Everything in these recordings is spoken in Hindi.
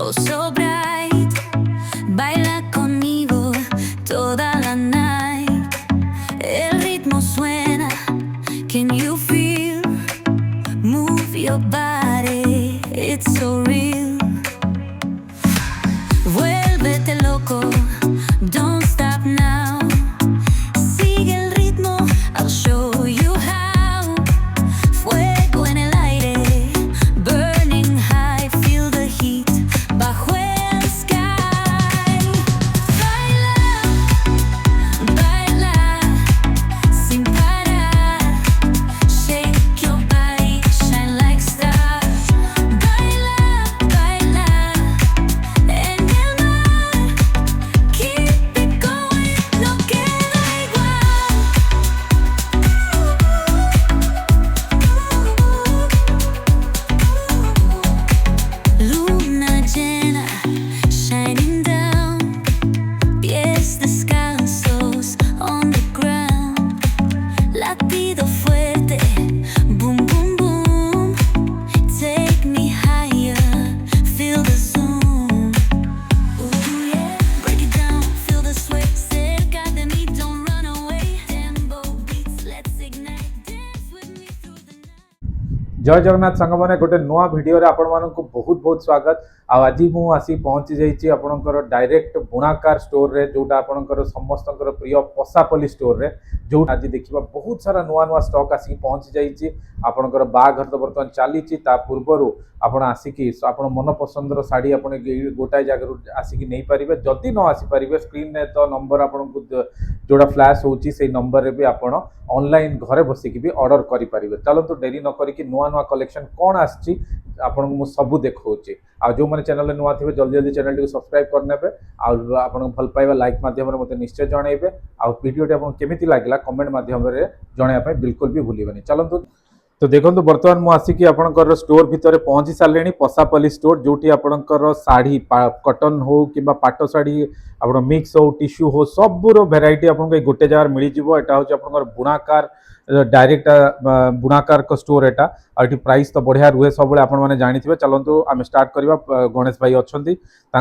oh so bright. Baila conmigo toda la night. El ritmo suena, can you feel? Move your body, it's so real. Vuélvete loco, don't stop now. Sigue el ritmo, I'll show you how. Fuego en el aire, burning high, feel the heat bajo el sky. Baila, baila, sin parar. Shake your body, shine like stars. Baila, baila, en el mar. Keep it going, no queda igual. Luna llena, shining down. Pies descalzos on the ground. Latido fuerte, boom, boom, boom. Take me higher, feel the zoom. Ooh, yeah. Break it down, feel the sway. Cerca de mí, don't run away. Tempo beats, let's ignite. Dance with me through the night. जय जगन्नाथ सांग मैंने गोटे नुआ भिडियो रे आपण मानक बहुत बहुत स्वागत। आज मु आसी पहुंची जाइए आपणकर डायरेक्ट बुणाकार स्टोर रे जोटा आपणकर समस्तकर प्रिय पसापल्ली स्टोर रे जो आज देखिबा बहुत सारा नुआ नुआ स्टॉक आसी पहुंची जाइए। आपणकर बाघर तो बर्तमान चली पूर्वर आपण आसिकी आपण मन पसंदर शाढ़ी आप गोटाए जगह आसिकी नहीं पारे। जदि न आसी पारे स्क्रीन ने तो नंबर आपन जोड़ा फ्लैश होची से नंबर रे भी आपण ऑनलाइन घरे बसिकी भी ऑर्डर करि पारिबे। चलतो देरी न करिकी नुआ नुआ कलेक्शन कौन आछि आपन मु सब देखौची। आ जो माने चैनल नुआ थिबे जल्दी जल्दी चैनल को सब्सक्राइब करनेबे। आ आपन भल पाइबा लाइक माध्यम रे मते निश्चय जणाइबे। आ वीडियो आपन केमिति लागला कमेंट माध्यम रे जणाया पय बिल्कुल भी भूलिबेनी। चलतो तो देखो बर्तमान मु आसिकी आपणकर स्टोर भितर पहुंची सारे पसापल्ली स्टोर जोटी आपणकर साड़ी कटन हो कि पाट साड़ी आप मिक्स हो टिश्यू हो सबूर भेराइटी आपको गोटे जगह मिल जाव। यहाँ हूँ आपणकर बुणाकार डायरेक्ट बुणाकार को स्टोर एटा आठी प्राइस तो बढ़िया रुहे सब आप जानी। चलतु आम स्टार्ट करवा। गणेश भाई अच्छा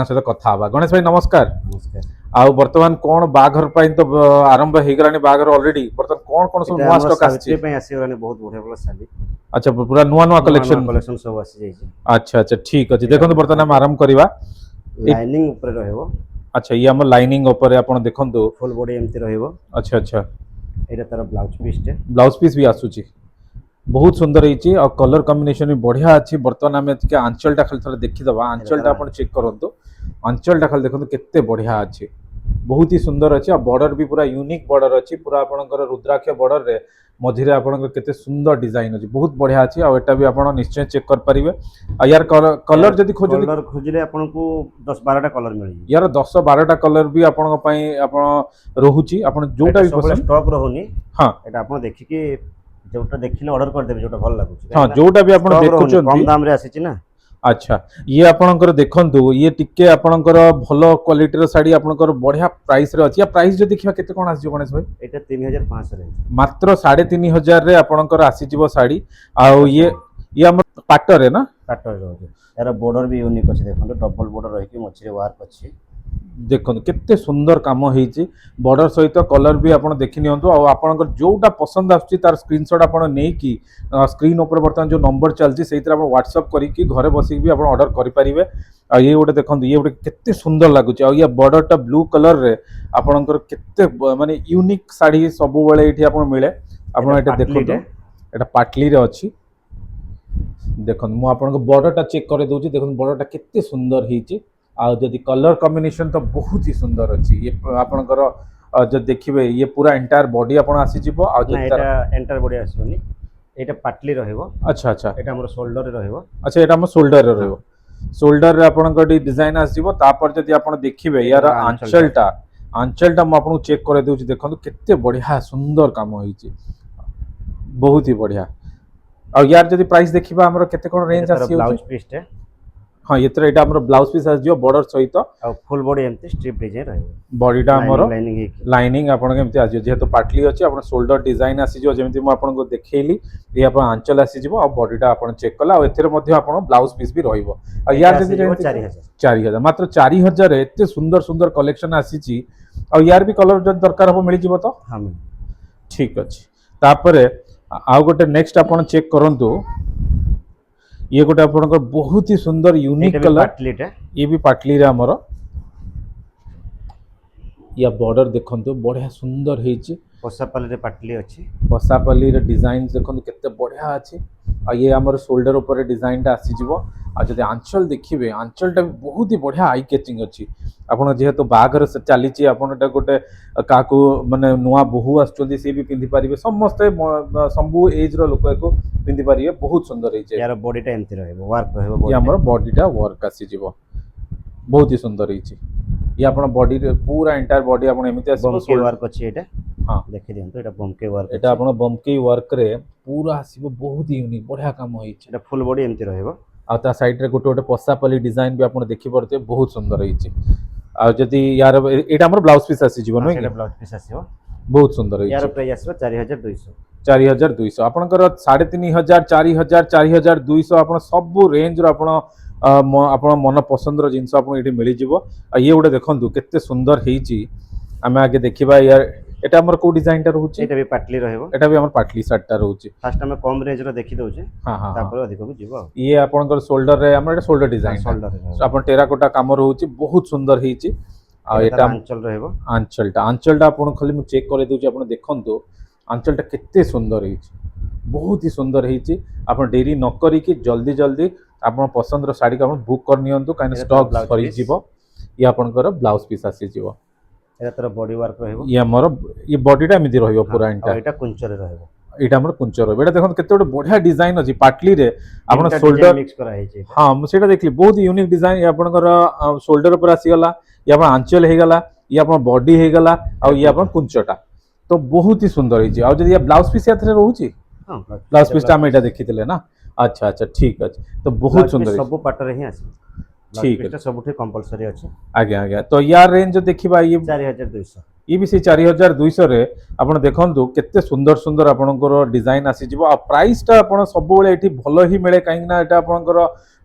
सहित कथा हवा। गणेश भाई नमस्कार। नमस्कार। आ बर्तमान कौन बाघर तो आरंभ हो गलानी बाघर ऑलरेडी बर्तमान कौन कौन सब नुआ स्टॉक आसी पे आसी गलानी बहुत बढ़िया वाला साली। अच्छा पूरा नुआ नुआ कलेक्शन सब आसी जाई। अच्छा अच्छा ठीक अछि। देखो बर्तमान हम आरंभ करवा। लाइनिंग ऊपर रहबो। अच्छा ये हम लाइनिंग ऊपर आपण देखंतु फुल बॉडी एमती रहबो। अच्छा अच्छा एटा तार ब्लाउज पीस टे ब्लाउज पीस भी आसुची बहुत सुंदर होईची और कलर कॉम्बिनेशन भी बढ़िया अछि। बर्तमान हम एतिके आंचलटा खाली थोड़ा देखि दबा। आंचलटा आपण चेक करंतु। आंचलटा खाली देखंतु केते बढ़िया अछि बहुत ही सुंदर अछि। और बॉर्डर भी पूरा यूनिक बॉर्डर अछि। पूरा आपनकर रुद्राक्ष बॉर्डर रे मझिरे आपनकर केते सुंदर डिजाइन अछि बहुत बढ़िया अछि। और एटा भी आपण निश्चय चेक कर परिबे। आ यार कलर जदी खोजले आपन को 10 12टा कलर मिली। यार 10 12टा कलर भी आपन पई आपण रहूची आपण जोटा भी पसंद स्टॉक रहउनी। हां एटा आपण देखि के जोटा देखिले ऑर्डर कर देबे जोटा भल लागुची। हां जोटा भी आपण देखुचन कम दाम रे आसीची ना। अच्छा ये आपणकर देखंतु ये टिके आपणकर भलो क्वालिटी रो साड़ी आपणकर बढ़िया प्राइस रे अछि। या प्राइस जो देखिबा केते कोन आसी गणेश भाई एटा 3500 रे मात्र 3500 रे आपणकर आसी जिवो साड़ी। आ ये हम पाट रे ना पाट रे रहउची। यार बॉर्डर भी यूनिक अछि। देखंतु डबल बॉर्डर रही के मछरे वर्क अछि। देखो केते सुंदर काम होईची बॉर्डर सहित कलर भी आपण देखि नियंतु। आ आपणकर जोटा पसंद आछि तार स्क्रीनशॉट आपण नै की स्क्रीन ऊपर बर्तमान जो नंबर चलची सेहितर आपण व्हाट्सएप करी कि घरे बसी भी आपण ऑर्डर करि परिबे। आ ये गोटे देखंतु ये गोटे केते सुंदर लागुची। आ ये बॉर्डरटा ब्लू कलर रे आपणकर केते माने यूनिक साड़ी सब बेले एठी आपण मिले। आपण एटा देखंतु एटा पाटली रे अछि। देखंतु मु आपनको बॉर्डरटा चेक करे दोची। देखंतु बॉर्डरटा केते सुंदर हेची। आ जदि कलर कॉम्बिनेशन तो बहुत ही सुंदर अछि। ये आपनकर जब देखिबे ये पूरा एंटायर बॉडी आपण आसी जिवो। आ ना एटा एंटायर बॉडी आसीबनी। एटा पाटली रहइबो। अच्छा अच्छा एटा हमर शोल्डर रे रहइबो। अच्छा एटा हमर शोल्डर रे रहइबो। शोल्डर रे आपनकर डिजाइन आसी जिवो। तापर जदि आपण देखिबे यार आंचलटा म आपन चेक करे दोची। देखंतु केते बढ़िया सुंदर काम होईची बहुत ही बढ़िया। आ यार जदि प्राइस देखिबा हमर केते कोन रेंज आसी ब्लाउज पीस टे हाँ ये हमर ब्लाउज पीस आसीजो बॉर्डर सहित आ फुल बॉडी एमती स्ट्रिप डिजाइन रहइबो बॉडीटा हमर लाइनिंग हेकी लाइनिंग आपण केमती आसीजो जेहेतु पाटली अछि आपण शोल्डर डिजाइन आसीजो जेमती म आपण को देखैली ये आपण आंचल आसीजो आ बॉडीटा आपण चेक कला आ एथिरे मध्ये आपण ब्लाउज पीस भी रहइबो आ यार जदी 4000 मात्र 4000 रे एते सुंदर सुंदर कलेक्शन आसीची आ यार भी कलर जद दरकार हो मिली जिवो तो हां ठीक अछि तापरे आ गोटे नेक्स्ट आपण चेक करंतु ये गोटे आपनकर बहुत ही सुंदर यूनिक कलर पाटलीटा ये भी पाटली रे हमर या बॉर्डर देखंतु बढ़िया सुंदर हेची पोसापल्ली रे पाटली अछि पसापल्ली रे डिजाइन देखंतु केते बढ़िया अछि आ ये हमर शोल्डर ऊपर डिजाइन टा आसी जिवो आ जदि आंचल देखिबे आंचल टा बहुत ही बढ़िया आई कैचिंग अछि आपण जेहेतु बागर से चली छी आपण टा गोटे काकू माने नुआ बहु आछुंदी से भी पिंधि परिबे समस्त संबु एज रो लोक को पिंधि परिबे बहुत सुंदर हेचे यार बॉडीटा एमती रहइबो वर्क रहइबो ये हमर बॉडीटा वर्क आसी जिवो बहुत ही सुंदर हेची ये आपण बॉडी रे पूरा एंटायर बॉडी आपण एमिति आसी बमके वर्क अछि एटा हां देखि दियंतो एटा बमके वर्क एटा आपण बमके वर्क रे पूरा आसीबो बहुत ही यूनिक बढ़िया काम होइछ एटा फुल बॉडी एमती रहइबो आ ता साइड रे गोटे गोटे पसापल्ली डिजाइन भी आपण देखि परते बहुत सुंदर होइछ आ जदी यार एटा हमर ब्लाउज पीस आसी जीवन एटा ब्लाउज पीस आसीबो बहुत सुंदर होइछ यार प्राइस आसीबो 4200 4200 आपनकर 3500 4000 4200 आपण सब रेंज रो आपण मन पसंद रो जिंस आपण एठी मिली जिवो आ ये गोटे देखंतु केते सुंदर हेची आमे आगे देखिबा यार एटा हमर को डिजाइन टा रहउची एटा भी पाटली रहइबो एटा भी हमर पाटली शर्ट टा रहउची फर्स्ट हमें कम रेंज रो देखि दउचे हां हां तापर अधिक को जिवो ये आपनकर शोल्डर रे हमर एटा शोल्डर डिजाइन शोल्डर आपण टेराकोटा काम रहउची बहुत सुंदर हेची आ एटा आंचल रहइबो आंचलटा आपण खाली मु चेक करे दउची आपण देखंतु आंचलटा केते सुंदर हेची बहुत ही सुंदर हेची आपण देरी न करी कि जल्दी जल्दी आपण पसंद रो साड़ी का आपण बुक कर नियंतु काइन स्टॉक सरी जीवो ये आपनकर ब्लाउज पीस आसी जीवो एटा तोर बॉडी वर्क रहइबो ये हमर ये बॉडीटा एमिति रहिबो पूरा एंटा एटा कुंचरे रहइबो एटा हमर कुंचर रहइबो एटा देखन केते बढ़िया डिजाइन अछि पाटली रे आपण शोल्डर मिक्स करा हेची हां मु सेटा देखली बहुत यूनिक डिजाइन ये आपनकर शोल्डर ऊपर आसी गला ये आपण आंचल हे गला ये आपण बॉडी हे गला आ ये आपण कुंचटा तो बहुत ही सुंदर हेची आ जदी ये ब्लाउज पीस याथरे रहउची हां ब्लाउज पीस टा मेटा देखितले ना अच्छा अच्छा ठीक अछि तो बहुत सुंदर सब पाटर ही आसी ठीक है सबुठी कंपलसरी अछि आगे आगे तो यार रेंज देखिबा ये 4200 ये भी से 4200 रे आपण देखंतु केते सुंदर सुंदर आपनकर डिजाइन आसी जिवो आ प्राइस टा आपण सब बेले एठी भलो ही मिले काहे ना एटा आपनकर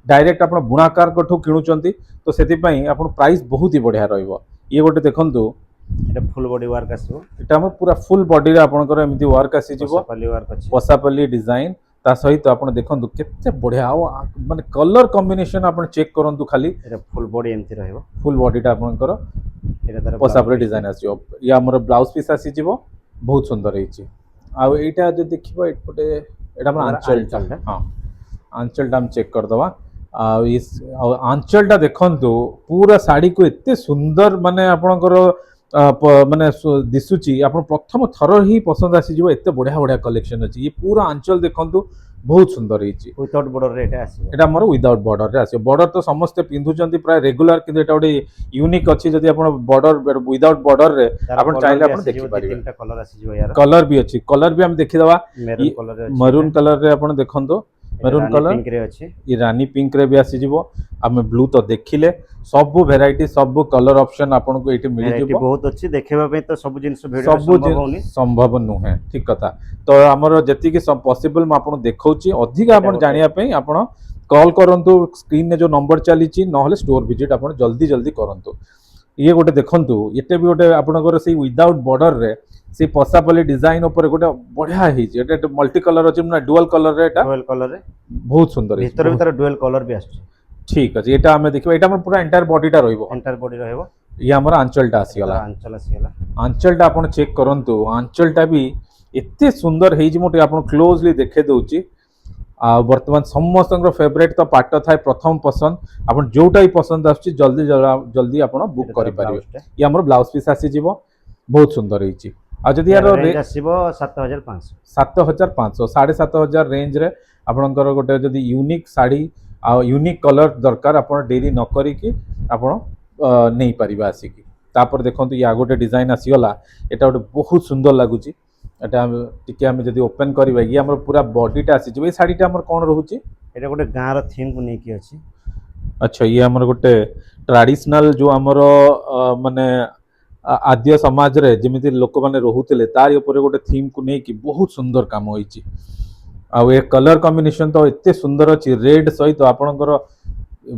डायरेक्ट आपण बुणाकार कठो किणुचंती तो सेति पई आपण प्राइस बहुत ही बढ़िया रहइबो ये गोटे देखंतु एटा फुल बॉडी वर्क आसीबो एटा हम पूरा फुल बॉडी रे आपनकर एमिति वर्क आसी जिवो पसापल्ली वर्क अछि पसापल्ली डिजाइन ता सहित आपण देखंतु केते बढ़िया आ माने कलर कॉम्बिनेशन आपण चेक करंतु खाली एटा फुल बॉडी एमती रहइबो फुल बॉडीटा आपनकर एटा तार पसापल्ली डिजाइन आसीबो या हमर ब्लाउज पीस आसी जिवो बहुत सुंदर हेची आ एटा जे देखिबो एपटे एटा हमर आंचलटा हां आंचलटा हम चेक कर दवा आ इस आंचलटा देखंतु पूरा साड़ी को एते सुंदर माने आपनकर माने दिसुची आपण प्रथम थर ही पसंद आसी जिवो एते बढ़िया बढ़िया कलेक्शन अछि ये पूरा आंचल देखंतु बहुत सुंदर हेची विदाउट बॉर्डर रे एटा आसी एटा हमर विदाउट बॉर्डर रे आसी बॉर्डर तो समस्त पिंधुचंती प्राय रेगुलर किंतु एटा ओडी यूनिक अछि जदी आपण बॉर्डर विदाउट बॉर्डर रे आपण चाहिले आपण देखि पारिबे तीनटा कलर आसी जिवो यार कलर भी अछि कलर भी हम देखि दवा मैरून कलर रे आपण देखंतो मैरून कलर पिंक रे अछि ये रानी पिंक रे भी आसी जिवो हम ब्लू तो देखिले सब वेराइटी सब कलर ऑप्शन आपन को एठी मिली जिवो बहुत अछि देखेबा पे तो सब जिंस वीडियो संभव होनी संभव नुहे ठीक कथा तो हमर जति कि सब पॉसिबल म आपन देखौची अधिक आपन जानिया पे आपन कॉल करंतु स्क्रीन ने जो नंबर चली छि नहले स्टोर विजिट आपन जल्दी जल्दी करंतु ये गोटे देखंतु एते भी गोटे आपनकर से विदाउट बॉर्डर रे से पसापल्ली डिजाइन ऊपर गोटे बढ़िया हेछि एटा मल्टी कलर अछि ना डुअल कलर रे एटा डुअल कलर रे बहुत सुंदर भीतर भीतर डुअल कलर भी आछि ठीक अछि एटा हमें देखिबा एटा हमर पूरा एंटायर बॉडीटा रहइबो एंटायर बॉडी रहइबो ये हमर आंचलटा आसी गला आंचलटा आपण चेक करंतु आंचलटा भी एते सुंदर हेछि मोटे आपण क्लोजली देखे दउची आ वर्तमान समस्त फेवरेट तो पाट थाए प्रथम पसंद आपण जोटा ही पसंद आछि जल्दी जल्दी आपण बुक करि पारिबे ये हमर ब्लाउज पीस आसी जिवो बहुत सुंदर हेछि आ जदी यार रेंज आसीबो 7500 7500 7500 रेंज रे आपनकर गोटे जदी यूनिक साड़ी आ यूनिक कलर दरकार आपण डेरी न करी कि आपण नहीं पारिबा आसी कि तापर देखंतु या गोटे डिजाइन आसी गला एटा गोटे बहुत सुंदर लागुची एटा टिके हम जदी ओपन करबा ये हमर पूरा बॉडीटा आसी जे साड़ीटा हमर कोन रहउची एटा गोटे गां रो थीम को नै कि अछि अच्छा ये हमर गोटे ट्रेडिशनल जो हमर माने आद्य समाज रे जेमिति लोक माने रहुतिले तार ऊपर गोटे थीम को नै कि बहुत सुंदर काम होईची आ ए कलर कॉम्बिनेशन तो एते सुंदर अछि रेड सहित आपनकर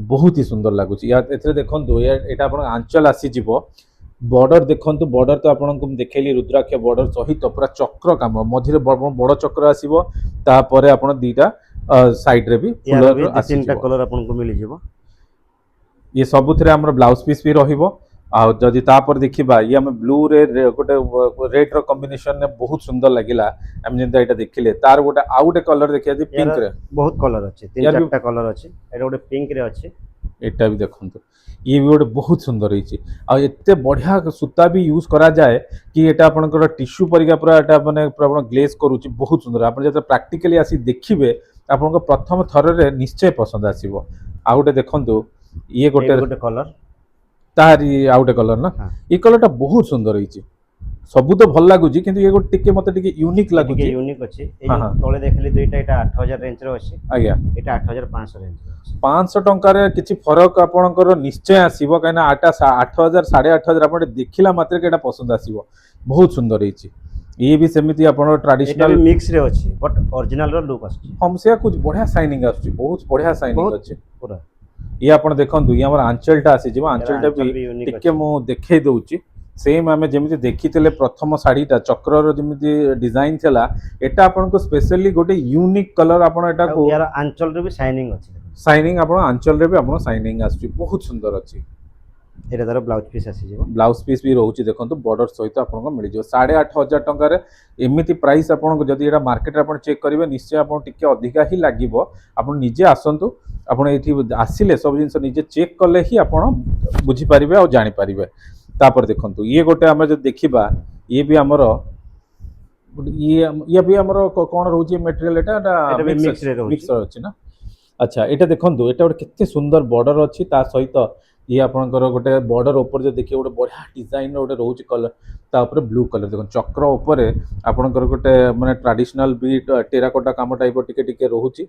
बहुत ही सुंदर लागुची या एथरे देखंतु एटा आपन आंचल आसी जिवो बॉर्डर देखंतु बॉर्डर तो आपनको देखेली रुद्राक्ष बॉर्डर सहित पूरा चक्र काम मझिरे बड़ चक्र आसीबो तापरे आपण दीटा साइड रे भी यार भी तीनटा कलर आपनको मिली जिवो ये सबुथिरे हमर ब्लाउज पीस भी रहिबो आ जदि तापर देखिबा ये हम ब्लू रे गोटे रेड रो कॉम्बिनेशन ने बहुत सुंदर लागिला हम जेंता एटा देखिले तार गोटे आ गोटे कलर देखिया जे पिंक रे बहुत कलर अछि तीन चारटा कलर अछि एटा गोटे पिंक रे अछि एटा भी देखंतु ये भी गोटे बहुत सुंदर होईची आ एते बढ़िया सूता भी यूज करा जाए कि एटा आपनकर टिश्यू परिका पूरा एटा माने पूरा आपण ग्लेज करूची बहुत सुंदर आपण जते प्रैक्टिकली आसी देखिबे आपनको प्रथम थर रे निश्चय पसंद आसीबो आ गोटे देखंतु ये गोटे कलर तारी आ गोटे कलर ना ये कलर टा बहुत सुंदर होईची सबु तो भल लागुची किंतु ये गोटे टिके मते टिके यूनिक लागुची यूनिक अछि ए तळे देखली दुईटा एटा 8000 रेंज रो अछि आज्ञा एटा 8500 रेंज रो अछि 500 टंका रे किछि फरक आपनकर निश्चय आसीबो काना आटा 8000 8500 आपण देखिला मात्र के एटा पसंद आसीबो बहुत सुंदर होईची ये भी सेमिति आपण ट्रेडिशनल मिक्स रे अछि बट ओरिजिनल रो लुक अछि हमसे कुछ बढ़िया साइनिंग आछी बहुत बढ़िया साइनिंग अछि पूरा ये आपण देखंतु ये हमर आंचलटा आसी जिवो आंचलटा भी टिके मु देखै दउची सेम आमे जेमिति देखितले प्रथम साड़ीटा चक्र रो जेमिति डिजाइन थला एटा आपण को स्पेशली गोटे यूनिक कलर आपण एटा को यार आंचल रे भी शाइनिंग अछि शाइनिंग आपण आंचल रे भी आपण शाइनिंग आसी बहुत सुंदर अछि एटा तार ब्लाउज पीस आसी जिवो ब्लाउज पीस भी रहउची देखंतु बॉर्डर सहित आपण को मिल जिवो 8500 टंका रे एमिति प्राइस आपण को जदी एटा मार्केट रे आपण चेक करिवे निश्चय आपण टिके अधिका ही लागिवो आपण निजे आसंतु आपण एठी आसिले सब जिंस निजे चेक करले ही आपण बुझी परिबे और जानि परिबे तापर देखंतु ये गोटे हम जो देखिबा ये भी हमर ये भी हमर कोन रहउची मटेरियल एटा मिक्स अछि ना अच्छा एटा देखंतु एटा गोटे केते सुंदर बॉर्डर अछि ता सहित ये आपनकर गोटे बॉर्डर ऊपर जो देखिए गोटे बढ़िया डिजाइन गोटे रोच कलर ता ऊपर ब्लू कलर देखो चक्र ऊपर आपनकर गोटे माने ट्रेडिशनल बीट टेराकोटा काम टाइप टिके टिके रहउची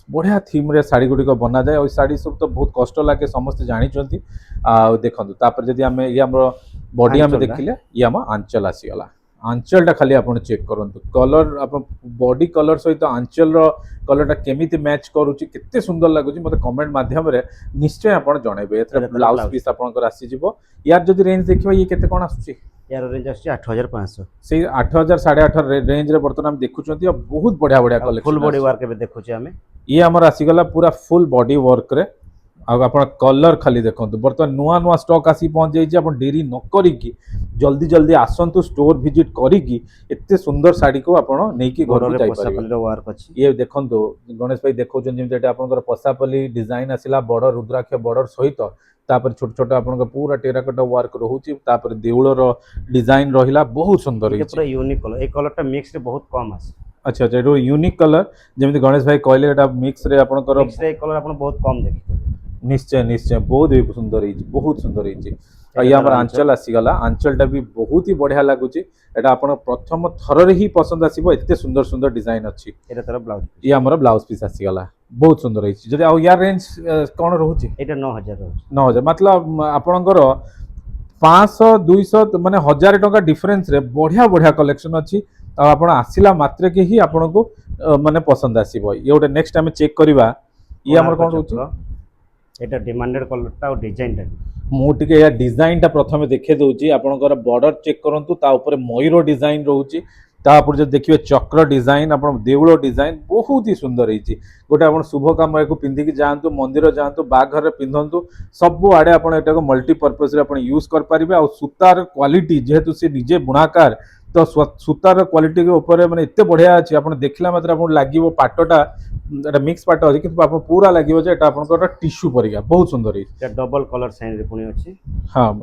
बढ़िया थीम रे साड़ी गुडी को बना जाए और साड़ी सब तो बहुत कष्ट लागे समस्त जानि चंती आ देखंतु तापर जदी हमें ये हमर बॉडी हमें देखिले ये हम आंचल आसी गला आंचलटा खाली आपण चेक करंतु कलर आपण बॉडी कलर सहित आंचल रो कलरटा केमिति मैच करूची कितने सुंदर लागुची मते कमेंट माध्यम रे निश्चय आपण जणेबे एथरे ब्लाउज पीस आपनकर आसी जिवो यार जदी रेंज देखिबा ये केते कोन आसुची यार रेंज आसी 8500 से 8000 8.5 रेंज रे बर्तन हम देखुचंती बहुत बढ़िया बढ़िया कलेक्शन फुल बॉडी वर्क बे देखुची हमें ये हमर आसी गला पूरा फुल बॉडी वर्क रे आपण कलर खाली देखंतु बर्तमान नुआ नुआ स्टॉक आसी पहुंच जाई जे आपण देरी न करी की जल्दी जल्दी आसंतु स्टोर विजिट करी की एते सुंदर साड़ी को आपण नै की घर को जाई परिबे वर्क अछि ये देखंतु गणेश भाई देखौचन जेम जेटा आपनकर पसापली डिजाइन आसिला बॉर्डर रुद्राक्ष बॉर्डर सहित तापर छोट छोट आपनकर पूरा टेराकोटा वर्क रहउची तापर देउळ रो डिजाइन रहिला बहुत सुंदर होई पूरा यूनिक कलर ए कलरटा मिक्स रे बहुत कम आसी अच्छा अच्छा एडो यूनिक कलर जेमिति गणेश भाई कहले एटा मिक्स रे आपनकर मिक्स रे कलर आपण बहुत कम देखि निश्चय निश्चय बहुत ही सुंदर होई बहुत सुंदर होई ये हमर आंचल आसी गला आंचलटा भी बहुत ही बढ़िया लागुची एटा आपण प्रथम थर रे ही पसंद आसीबो एते सुंदर सुंदर डिजाइन अछि एटा तर ब्लाउज ये हमर ब्लाउज पीस आसी गला बहुत सुंदर होई जदी आ यार रेंज कोन रहउची एटा 9000 रहउची 9000 मतलब आपणकर 500 200 माने 1000 टका डिफरेंस रे बढ़िया बढ़िया कलेक्शन अछि आ आपण आसिला मात्र के ही आपण को माने पसंद आसीबो ये गोटे नेक्स्ट हम चेक करबा ये हमर कोन रहउची एटा डिमांडेड कलरटा और डिजाइनटा मु टिके या डिजाइनटा प्रथमे देखे दउची आपणकर बॉर्डर चेक करंतु ता ऊपर मयूर डिजाइन रहउची ता ऊपर जे देखिबे चक्र डिजाइन आपण देउळ डिजाइन बहुत ही सुंदर होईची गोटे आपण शुभ काम को पिंदी की जांतु मंदिर जांतु बाघर रे पिंधंतु सब आडे आपण एटा को मल्टी पर्पस रे आपण यूज कर परिबे आ सूतार क्वालिटी जेहेतु से निजे बुनाकार तो सूतार क्वालिटी के ऊपर माने एते बढ़िया अछि आपण देखला मात्र आपण लागिवो पाटटा एटा मिक्स पाट अछि किंतु आपण पूरा लागिवो जे एटा आपनकर टिश्यू परिका बहुत सुंदर होई एटा डबल कलर साइन रे पुनी अछि हां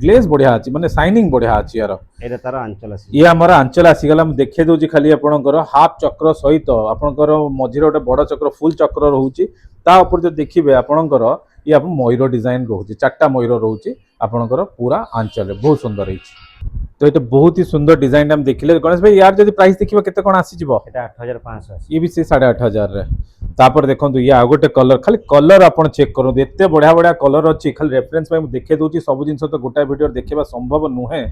ग्लेज बढ़िया अछि माने शाइनिंग बढ़िया अछि यार एटा तार आंचल अछि ये हमर आंचल आसी गला हम देखे दोजी खाली आपनकर हाफ चक्र सहित आपनकर मझिरे गोटे बड़ चक्र फुल चक्र रहउची ता ऊपर जे देखिबे आपनकर ये आप मयूर डिजाइन रहउची चारटा मयूर रहउची आपनकर पूरा आंचल बहुत सुंदर होईची तो ये बहुत ही सुंदर डिजाइन हम देखिले गणेश भाई यार जदी प्राइस देखिबा केते कोन आसी जिवो এটা 8500 আছে ये भी से 8,500 रे तापर देखंतु ये आ गोटे कलर खाली कलर आपण चेक करू एते बढ़िया बढ़िया कलर अछि खाली रेफरेंस पे देखे दोची सब जिंस तो गोटा वीडियो देखिबा संभव नुहे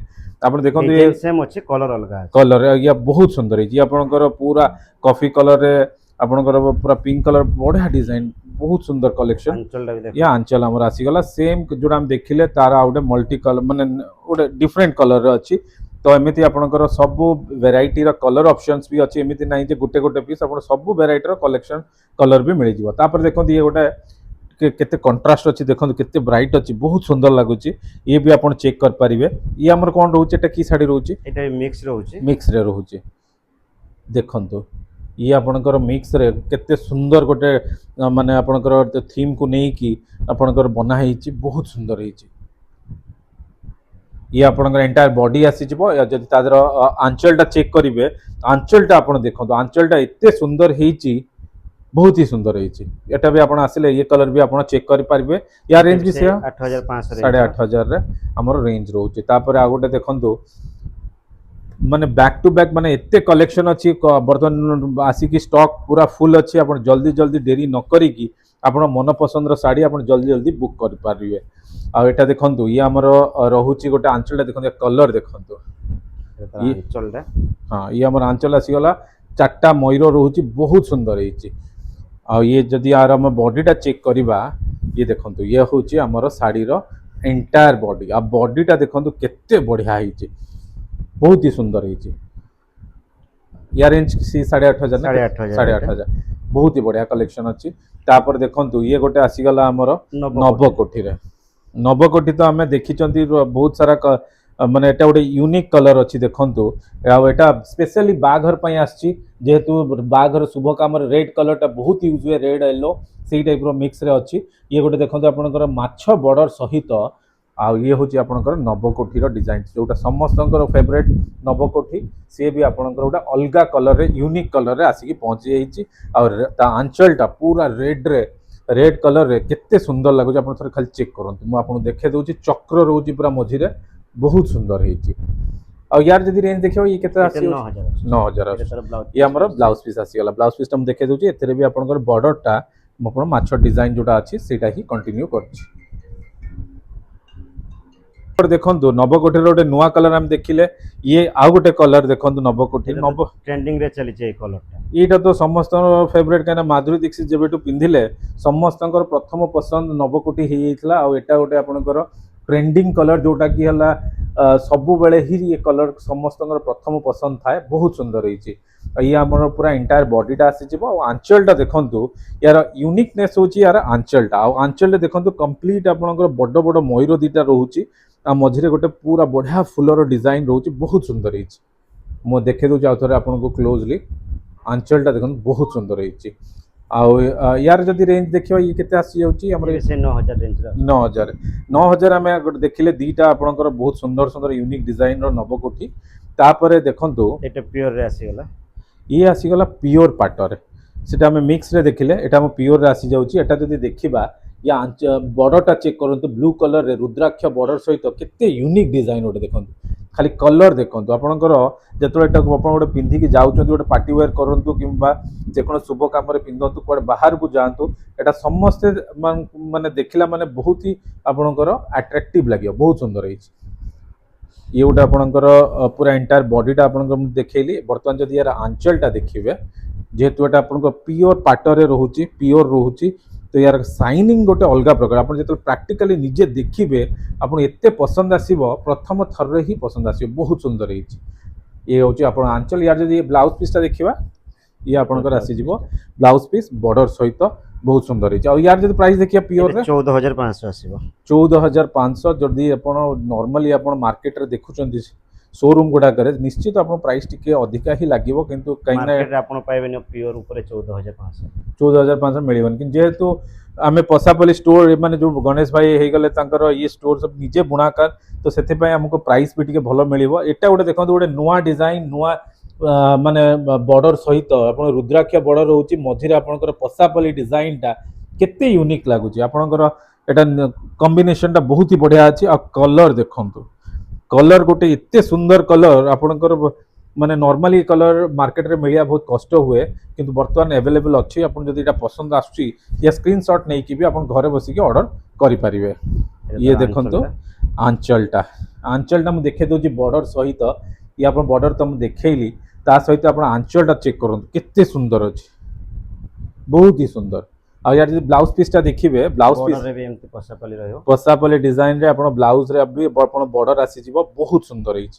तापर देखंतु ये सेम अछि कलर अलगा अछि कलर ये बहुत सुंदर है ये आपनकर पूरा कॉफी कलर रे आपनकर पूरा पिंक कलर बढ़िया डिजाइन बहुत सुंदर कलेक्शन अंचलटा भी देखो या आंचल हमर आसी गला सेम जोड़ा हम देखिले तारा आउटे मल्टी कलर माने ओडे डिफरेंट कलर रे अछि तो एमिति आपनकर सब वेराइटी रो कलर ऑप्शंस भी अछि एमिति नाही जे गोटे गोटे पीस आपन सब वेराइटी रो कलेक्शन कलर भी मिल जिवो तापर देखो ये गोटे केते कंट्रास्ट अछि देखो केते ब्राइट अछि बहुत सुंदर लागुची ये भी आपन चेक कर परिबे ये हमर कोन रहउची एटा की साड़ी रहउची এটা মিক্স রହୁଛି मिक्स रे रहउची देखंतु ये आपनकर मिक्स रे केते सुंदर गोटे माने आपनकर थीम को नै की आपनकर बना हेची बहुत सुंदर हेची ये आपनकर एंटायर बॉडी आसी जिवो जदि तादर आंचलटा चेक करिवे आंचलटा आपन देखंतु आंचलटा एते सुंदर हेची बहुत ही सुंदर हेची एटा भी आपन आसिले ये कलर भी आपन चेक करि पारिबे या रेंज भी से 8500 8,500 रे हमर रेंज रहउची तापर आ गोटे देखंतु माने बैक टू बैक माने एते कलेक्शन अछि बर्तन आसी की स्टॉक पूरा फुल अछि आपण जल्दी जल्दी देरी न करी की आपण मन पसंद रो साड़ी आपण जल्दी जल्दी बुक कर पारिबे आ एटा देखंतु ये हमर रहउची गोटे आंचलटा देखंतु कलर देखंतु ये अंचलटा हां ये हमर आंचल आसी गला चारटा मयूर रहउची बहुत सुंदर हेची आ ये जदी आर हम बॉडीटा चेक करिबा ये देखंतु ये होची हमर साड़ी रो एंटायर बॉडी आ बॉडीटा देखंतु केते बढ़िया हेची बहुत ही सुंदर है या रेंज सी 8,500 8,500 बहुत ही बढ़िया कलेक्शन अच्छी तापर देखंतु ये गोटे आसीगला हमर नवकोठी रे नवकोठी तो हमें देखी बहुत सारा माने एटा गोटे यूनिक कलर अच्छी देखंतु एटा स्पेशली बाघर पई आछि जेहेतु बाघर शुभ काम रेड कलरटा बहुत यूज हुए रेड येलो सेही टाइप रो मिक्स रे अच्छी ये गोटे देखंतु आपनकर माछ बॉर्डर सहित आ ये होची आपनकर नवकोठी रो डिजाइन जोटा समस्तंकर फेवरेट नवकोठी से भी आपनकर गोटा अलगा कलर रे यूनिक कलर रे आसी की पहुंची जाईची और ता आंचलटा पूरा रेड कलर रे केते सुंदर लागो आपन थोर खाली चेक करंतु मु आपन देखे दोची चक्र रहउची पूरा मझी रे बहुत सुंदर हेची आ यार जदी रेंज देखियो ये केते आसी 9000 ये हमर ब्लाउज पीस आसी गला ब्लाउज पीस हम देखे दोची एतरे भी आपनकर बॉर्डरटा आपन माछ डिजाइन जोटा अछि सेटा ही कंटिन्यू करछि देखो नवकोठी गोटे नुआ कलर हम देखिले ये आउ गोटे कलर देखो नवकोठी नव ट्रेंडिंग रे चली छै कलरटा एटा तो समस्त फेवरेट कहना माधुरी दीक्षित जेबेटू पिंधिले समस्त प्रथम पसंद नवकोठी हे जाइतला आ एटा गोटे आपनकर ट्रेंडिंग कलर जोटा की हला सबु बेले ही ये कलर समस्त प्रथम पसंद थाए बहुत सुंदर होईची ये हमर पूरा एंटायर बॉडीटा आसी जिवो आ आंचलटा देखंतु यार यूनिकनेस होची यार आंचलटा आ आंचल देखंतु कंप्लीट आपनकर बड़ बड़ मयूर दीटा रहउची आ मझिरे गोटे पूरा बढ़िया फुलर डिजाइन रहउची बहुत सुंदर होईची मो देखे दउ जाउ थरे आपन को क्लोजली आंचलटा देखन बहुत सुंदर होईची आ यार जदी रेंज देखियो ये केते आसी जाउची हमर से 9000 रेंज रा 9000 हमें देखिले दीटा आपनकर बहुत सुंदर सुंदर यूनिक डिजाइन रो नवकोठी तापरे देखंतु एटा प्योर रे आसी गला ये आसी गला प्योर पाटर सेटा हमें मिक्स रे देखिले एटा हम प्योर रे आसी जाउची एटा जदी देखिबा या बॉर्डरटा चेक करंतु ब्लू कलर रे रुद्राक्ष बॉर्डर सहित केते यूनिक डिजाइन ओटे देखंतु खाली कलर देखंतु आपनकर जेतोले एटा आपण ओटे पिंधी के जाउचंतु ओटे पार्टी वेयर करंतु किबा जे कोन शुभ काम रे पिंधंतु कोड बाहर को जानतु एटा समस्त माने देखिला माने बहुत ही आपनकर अट्रैक्टिव लागियो बहुत सुंदर है ये गोटे आपनकर पूरा एंटायर बॉडीटा आपनकर देखैली वर्तमान जदी यार आंचलटा देखिबे जेहेतु एटा आपनकर प्योर पाटर रे रहउची प्योर रहउची तो यार साइनिंग गोटे अलग प्रकार आप जो प्रैक्टिकली निजे देखिए आप एत पसंद आसो प्रथम थर ही पसंद आसो बहुत सुंदर है ये हूँ आप आंचल यार जब ब्लाउज पीसटा देखा ये आपंकर आसीज ब्लाउज पीस बॉर्डर सहित बहुत सुंदर है यार जब प्राइस देखिए प्योर 14500 आसीबो 14500 जदि आपण नॉर्मली आपण मार्केट रे देखुचंदी शोरूम गुडा करे निश्चित आपण प्राइस टिके अधिका ही लागिवो किंतु कहीं ना मार्केट रे आपण पाइबेन प्योर ऊपर 14500 मिलिबन कि जेहेतु आमे पसापली स्टोर माने जो गणेश भाई हे गले तांकर ये स्टोर सब निजे बुणाकार तो सेति पय हमको प्राइस भी टिके भलो मिलिबो एटा गोटे देखंतु गोटे नुवा डिजाइन नुवा माने बॉर्डर सहित आपण रुद्राक्ष बॉर्डर होची मझिरे आपनकर पसापली डिजाइन टा केते यूनिक लागुची आपनकर एटा कॉम्बिनेशन टा बहुत ही बढ़िया अछि आ कलर देखंतु कलर गोटे एते सुंदर कलर आपणकर माने नॉर्मली कलर मार्केट रे मिलिया बहुत कष्ट हुए किंतु वर्तमान अवेलेबल अच्छी आपन जदि एटा पसंद आछी या स्क्रीनशॉट नै कि भी आपन घरे बसी के ऑर्डर करि परिबे। ये देखंतो आंचलटा मु देखे दोजी बॉर्डर सहित ये आपन बॉर्डर तो मु देखैली ता सहित आपन आंचलटा चेक करंतु केते सुंदर अछि बहुत ही सुंदर। आ यार जदि ब्लाउज पीस टा देखिबे ब्लाउज पीस बॉर्डर रे भी एमती पसापली रहयो पसापले डिजाइन रे आपन ब्लाउज रे अभी आपन बॉर्डर आसी जिवो बहुत सुंदर हिच।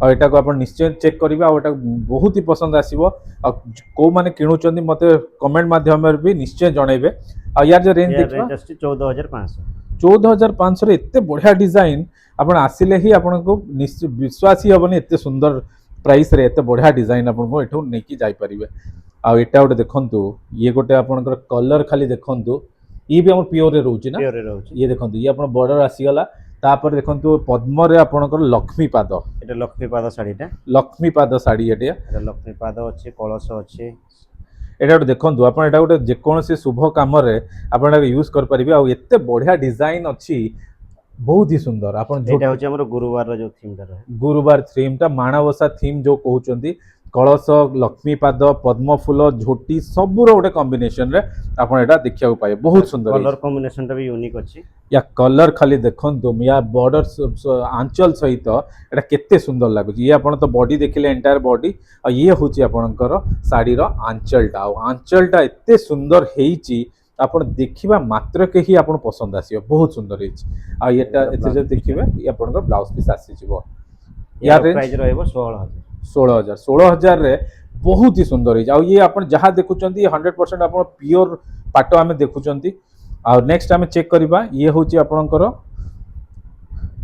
आ एटा को आपन निश्चय चेक करिवे आ एटा बहुत ही पसंद आसीबो आ को माने किनुचंदी मते कमेंट माध्यम रे भी निश्चय जणैबे। आ यार जे रेंज देखबा 14500 14500 रे एते बढ़िया डिजाइन आपन आसिले ही आपन को विश्वास ही हबनी एते सुंदर प्राइस रे एते बढ़िया डिजाइन आपन को एठो नै कि जाय परिबे। आ एटा गोटे देखंतु ये गोटे आपनकर कलर खाली देखंतु ये भी हमर प्योर रे रहउची ना प्योर रे रहउची ये देखंतु ये आपन बॉर्डर आसी गला तापर देखंतु पद्म रे आपनकर लक्ष्मी पाद एटा लक्ष्मी पाद साड़ीटा लक्ष्मी पाद साड़ी एटा एटा लक्ष्मी पाद अछि कलश अछि एटा गोटे देखंतु आपन एटा गोटे जे कोनोसी शुभ काम रे आपन एटा यूज कर परिबे आ एते बढ़िया डिजाइन अछि बहुत ही सुंदर। आपन एटा होछि हमर गुरुवार रो जो थीम टा रहे गुरुवार थीम टा माणवसा थीम जो कहउचंदी कलश लक्ष्मी पाद पद्म फूल झोटी सबुर गोटे कॉम्बिनेशन रे आपन एटा देखिया पाए बहुत सुंदर कलर कॉम्बिनेशन टा भी यूनिक अछि या कलर खाली देखंतु या बॉर्डर आंचल सहित एटा केते सुंदर लागुची। ये आपन तो बॉडी देखिले एंटायर बॉडी आ ये होची आपनकर साड़ी रो आंचलटा आ आंचलटा एते सुंदर हेइची आपन देखिबा मात्र के ही आपन पसंद आसीबो बहुत सुंदर हेइची। आ एटा एते जे देखिबे ये आपनकर ब्लाउज पीस आसी जिवो या प्राइस रहइबो 16000 16000 रे बहुत ही सुंदर हेइची। आ ये आपन जहां देखुचंती 100% आपन प्योर पाटो आमे देखुचंती। आ नेक्स्ट आमे चेक करबा ये होची आपनकर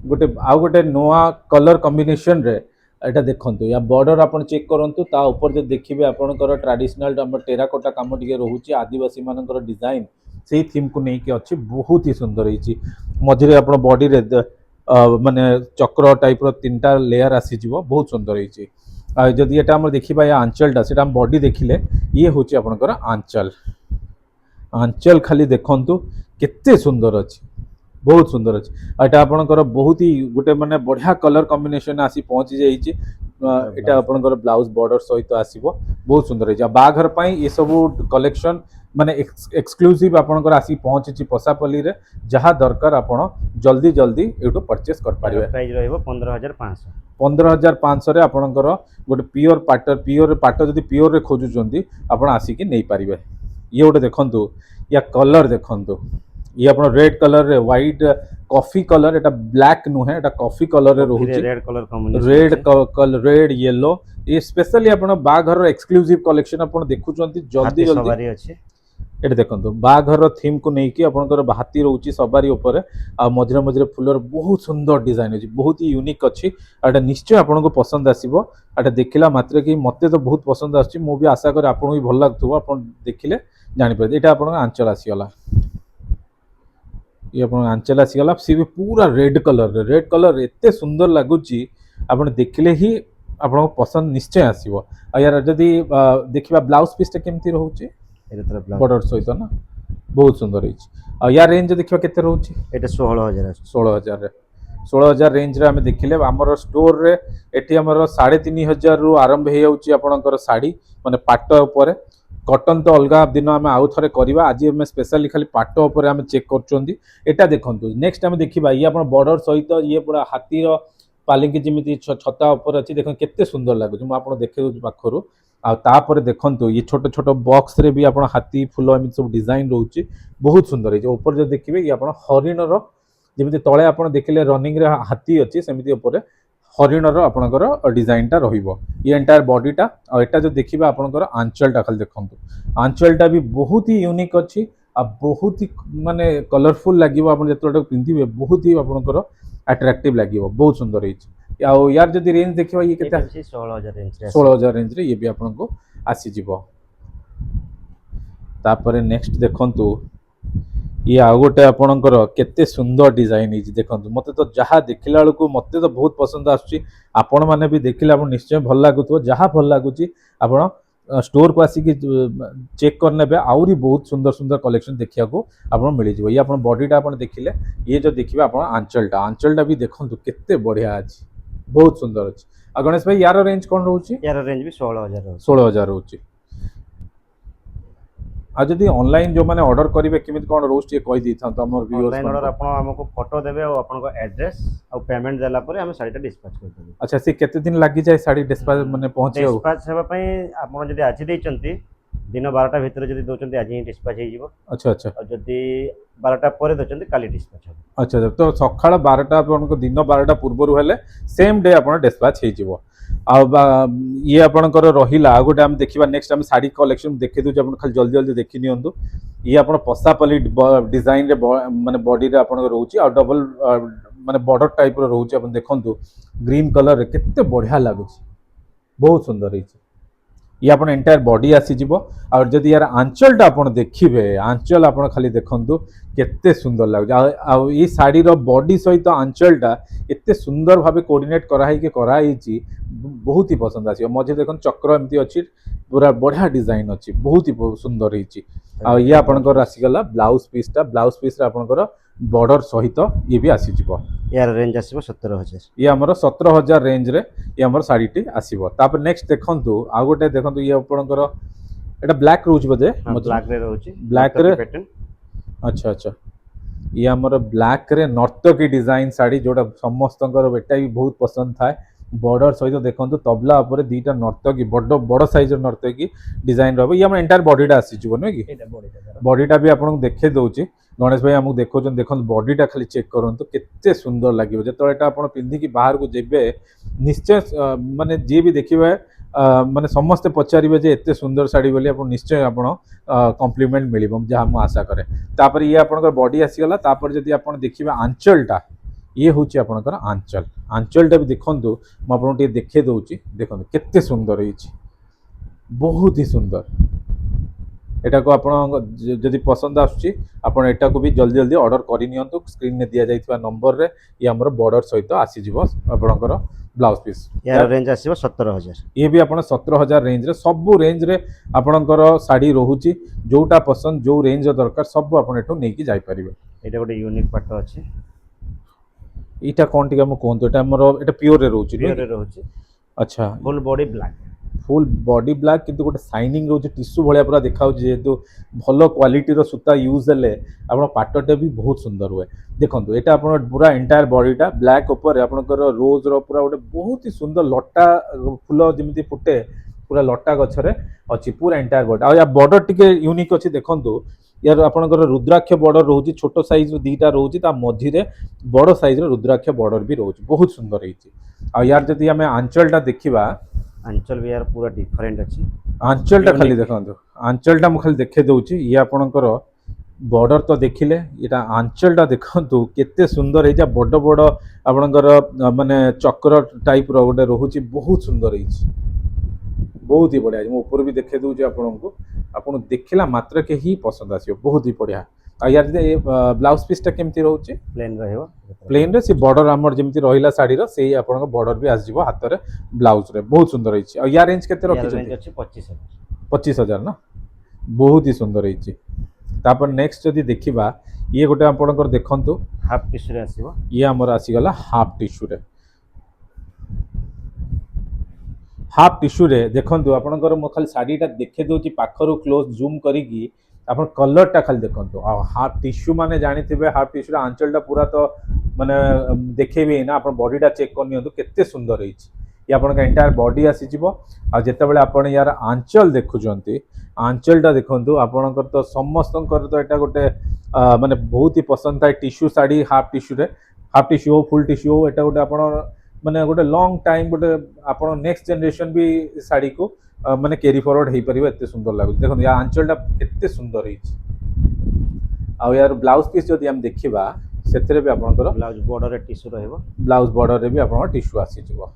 गोटे आ गोटे नोआ कलर कॉम्बिनेशन रे एटा देखंतु या बॉर्डर आपन चेक करंतु ता ऊपर जे देखिबे आपनकर ट्रेडिशनल टेराकोटा काम टिके रहउची आदिवासी मानकर डिजाइन सेही थीम को नै के अछि बहुत ही सुंदर हेइची। मझिरे आपन बॉडी रे माने चक्र टाइप रो तीनटा लेयर आसी जिवो बहुत सुंदर हेइची। आ जदि एटा हम देखिबा या आंचलटा सेटा हम बॉडी देखिले ये होची आपनकर आंचल आंचल खाली देखंतु केते सुंदर अछि बहुत सुंदर अछि। एटा आपनकर बहुत ही गोटे माने बढ़िया कलर कॉम्बिनेशन आसी पहुंची जाईची एटा आपनकर ब्लाउज बॉर्डर सहित आसीबो बहुत सुंदर हेइची। बाघर पई ये सब कलेक्शन माने एक्सक्लूसिव आपनकर आसी पहुंची पसापली रे जहां दरकार आपण जल्दी जल्दी एटू परचेस कर पारिबे। प्राइस रहइबो 15500 15500 रे आपनकर गोटे प्योर पाट जदि प्योर रे खोजुचंदी आपण आसी कि नै पारिबे। ये गोटे देखंतु या कलर देखंतु ये अपन रेड कलर रे व्हाइट कॉफी कलर एटा ब्लैक नु है एटा कॉफी कलर रे रहउची red colour combination red yellow ये स्पेशली अपन बाघर एक्सक्लूसिव कलेक्शन अपन देखुचंती जल्दी जल्दी सवारी अछि एटा देखंतु बाघर थीम को नै कि आपनकर हाथी रहउची सवारी ऊपर आ मझरे मझरे फुलर बहुत सुंदर डिजाइन अछि बहुत ही यूनिक अछि। एटा निश्चय आपनको पसंद आसीबो एटा देखिला मात्र कि मते तो बहुत पसंद आछि मु भी आशा करे आपन भी भल लागथुबो आपन देखिले जानि परबे। एटा आपन आंचल आसीगला ये अपन आंचल आसीगला सी भी पूरा रेड कलर एते सुंदर लागुची आपन देखिले ही आपन पसंद निश्चय आसीबो। आ यार जदी देखिबा ब्लाउज पीस टा केमती रहउची बॉर्डर सहित ना बहुत सुंदर हेइची। आ यार रेंज देखिबा केते रहउची एटा 16000 रे 16000 रेंज रे हमें देखिले हमर स्टोर रे एठी हमर 3500 रु आरंभ हे जाउची आपनकर साड़ी माने पाट ऊपर कॉटन तो अलग दिन आम आउ थे करवा आज आम स्पेशली खाली पाट उपर आम चेक कर देखु नेक्स्ट आम देखा ये आप बॉर्डर सहित ये पूरा हाथीर पालिंकी जमी छता उपर अच्छी देख के सुंदर लगुच मुझे देखे दूसरी पाखर आपर देखु ये छोट छोट बॉक्स रे भी आप हाथी फूल एम सब डिजाइन रोचे बहुत सुंदर है ऊपर जो देखिए ये आप हरिणर जमी तले आप देखिले रनिंग रे हाथी अच्छी सेमती उपर हरिणर आपणकर डिजाइनटा रहिबो ये एंटायर बॉडीटा और एटा जो देखिबा आपणकर आंचलटा खाली देखंतु आंचलटा भी बहुत ही यूनिक अच्छी आ बहुत ही माने कलरफुल लागिबो आपण जेतोटा पिंधिबे बहुत ही आपणकर अट्रैक्टिव लागिबो बहुत सुंदर हेछि आ यार जदी रेंज देखिबा ये केता 16000 रेंज रे ये भी आपनको आसी जिवो तापरे नेक्स्ट देखंतु ये आ गोटे आपणकर केते सुंदर डिजाइन है देखंतु मते तो जहाँ देखिला बेलू मते तो बहुत पसंद आछी आपण माने भी देखिले आपण निश्चय भल लागुथो जहाँ भल लागुची आपण स्टोर को आसिक चेक करने आउरी बहुत सुंदर सुंदर कलेक्शन देखिया को आपण मिल जिवो ये आपण बॉडीटा आपण देखिले ये जो देखिबा आपण आंचलटा भी देखंतु केते बढ़िया अछि बहुत सुंदर अछि। आ गणेश भाई यार रेंज कोन रहउची? यार रेंज भी 16000 रहउची। 16000 रहउची। आ जदि ऑनलाइन जो माने ऑर्डर करिवे किमित कोन रोज टे कहि दी थां त हमर व्यूअर्स ऑनलाइन ऑर्डर आपण हमको फोटो देबे और आपण को एड्रेस और पेमेंट देला परे हम साड़ीटा डिस्पैच कर देबे। अच्छा से केते दिन लागी जाय साड़ी डिस्पैच माने पहुंचे हो? डिस्पैच हेबा पई आपण जदि आज देचंती दिन 12टा भितर जदि दोचंती आज ही डिस्पैच हे जिवो। अच्छा अच्छा। और जदि 12टा परे दोचंती काली डिस्पैच हो। अच्छा अच्छा तो सकाळ 12टा आपनको दिन 12टा पूर्वरु हेले सेम डे आपण डिस्पैच हे जिवो। आ ये आपणकर रहिला गोटे हम देखिबा नेक्स्ट हम साड़ी कलेक्शन देखि दउ आपण खाली जल्दी जल्दी देखि नियंतु। ये आपण पसापली डिजाइन रे माने बॉडी रे आपण रहउची आ डबल माने बॉर्डर टाइप रो रहउची आपण देखंतु ग्रीन कलर रे केते बढ़िया लागुची बहुत सुंदर हिची। ये आपण एंटायर बॉडी आसी जिवो और जदि यार आंचलटा आपण देखिबे आंचल आपण खाली देखंतु केते सुंदर लागुची आ ई साड़ी रो बॉडी सहित आंचलटा एते सुंदर भाबे कोऑर्डिनेट करा हिची बहुत ही पसंद आसी। मझे देखन चक्र एमती अछि पूरा बढ़िया डिजाइन अछि बहुत ही सुंदर हिची। आ ये आपणकर आसी गला ब्लाउज पीस रे आपणकर बॉर्डर सहित ये भी आसी जिवो। यार रेंज आसीबो 17000। ये हमर 17000 रेंज रे ये हमर साड़ी टी आसीबो। तापर नेक्स्ट देखंतु आ गोटे देखंतु ये आपणकर एटा ब्लैक रोज बदे ब्लैक रे रहउची ब्लैक रे पैटर्न। अच्छा अच्छा ये हमर ब्लैक रे नर्तकी डिजाइन साड़ी जोटा समस्तंकर बेटा भी बहुत पसंद थाए बॉर्डर सहित देखंतु तबला ऊपर दीटा नर्तकी बड़ साइज नर्तकी डिजाइन रहबो। ये हम एंटायर बॉडीटा आसी जिवो नै कि एटा बॉडीटा बॉडीटा भी आपन देखे दउची। गणेश भाई हमको देखोजन देखन बॉडीटा खाली चेक करंतु केते सुंदर लागिवो जेतो एटा आपण पिंधी की बाहर को जेबे निश्चय माने जे भी देखिबे माने समस्त पचारिबे जे एते सुंदर साड़ी बोली आपण निश्चय आपण कॉम्प्लीमेंट मिलिबो जहा हम आशा करे। तापर ये आपनकर बॉडी आसी गला तापर जदी आपण देखिबे आंचलटा ये होची आपनकर आंचल आंचलटा भी देखंतु म आपण टे देखे दउची देखंतु केते सुंदर हिची बहुत ही सुंदर। एटा को आपण जदि पसंद आछी आपण एटा को भी जल्दी जल्दी ऑर्डर करि नियंतु स्क्रीन ने दिया जाइतबा नंबर रे ये हमर बॉर्डर सहित आसी जिवो आपनकर ब्लाउज पीस। यार रेंज आसीबो 17000। ये भी आपण 17000 रेंज रे सब रेंज रे आपनकर साड़ी रहउची जोटा पसंद जो रेंज दरकार सब आपण एठो नै कि जाय परिबे। एटा गोटे यूनिक पाटो अछि इटा कोन टिका म कोन तो एटा हमर एटा प्योर रे रहउची प्योर रे रहउची। अच्छा full body black full body black किंतु गोटे शाइनिंग रोज टिश्यू भलिया पूरा देखाउ जेहेतु भलो क्वालिटी रो सूता यूज हेले आपण पाटटे भी बहुत सुंदर हुए। देखंतु एटा आपण पूरा एंटायर बॉडीटा ब्लैक ऊपर आपणकर रोज रो पूरा गोटे बहुत ही सुंदर लटा फूल जेमिति फुटे पूरा लटा गछरे अछि पूरा एंटायर बॉडी आ या बॉर्डर टिके यूनिक अछि। देखंतु यार आपणकर रुद्राक्ष बॉर्डर रहउची छोटो साइज रो दीटा रहउची ता मझी रे बड़ साइज रो रुद्राक्ष बॉर्डर भी रहउची बहुत सुंदर हिची। आ यार जदि हमें आंचलटा देखिबा आंचल भी यार पूरा डिफरेंट अछि। आंचलटा खाली देखंतु आंचलटा म खाली देखे दउची ये आपणकर बॉर्डर तो देखिले एटा आंचलटा देखंतु केते सुंदर हे जा बड़ बड़ आपणकर माने चक्र टाइप रो गोटे रहउची बहुत सुंदर हिची बहुत ही बढ़िया। मो ऊपर भी देखे दउची आपनको आपण देखिला मात्र के ही पसंद आसियो बहुत ही बढ़िया। आ यार जे ब्लाउज पीस टा केमती रहउची प्लेन रहइबो प्लेन रे से बॉर्डर हमर जेमती रहिला साड़ी रो सेही आपनको बॉर्डर भी आस जिवो हाथ रे ब्लाउज रे बहुत सुंदर हिची। आ या रेंज केते रखि रेंज अछि 25000। 25000 ना बहुत ही सुंदर हिची। तापर नेक्स्ट जदि देखिबा ये गोटे आपनकर देखंतु हाफ टिश्यू रे आसीबो। ये हमर आसी गला हाफ टिश्यू रे हाफ टिश्यू रे देखंतु आपनकर म खाली साड़ीटा देखे दउची पाखरु क्लोज जूम करिकी आपण कलरटा खाली देखंतु आ हाफ टिश्यू माने जानिथिबे हाफ टिश्यू रा आंचलटा पूरा तो माने देखेबे ना आपण बॉडीटा चेक करनियंतु केते सुंदर हिची। ये आपण का एंटायर बॉडी आसी जिवो आ जेते बेले आपण यार आंचल देखुजंती आंचलटा देखंतु आपणकर तो समस्तंकर तो एटा गोटे माने बहुत ही पसंद थाए टिश्यू साड़ी हाफ टिश्यू हो फुल टिश्यू हो एटा गोटे आपण माने गोटे लॉन्ग टाइम गोटे आपण नेक्स्ट जनरेशन भी साड़ी को माने कैरी फॉरवर्ड हे परिबो एते सुंदर लागु। देखो या आंचलटा केते सुंदर हिची। आ यार ब्लाउज पीस जदि हम देखिबा सेतरे भी आपनकर ब्लाउज बॉर्डर रे टिश्यू रहइबो ब्लाउज बॉर्डर रे भी आपन टिश्यू आसी जिवो।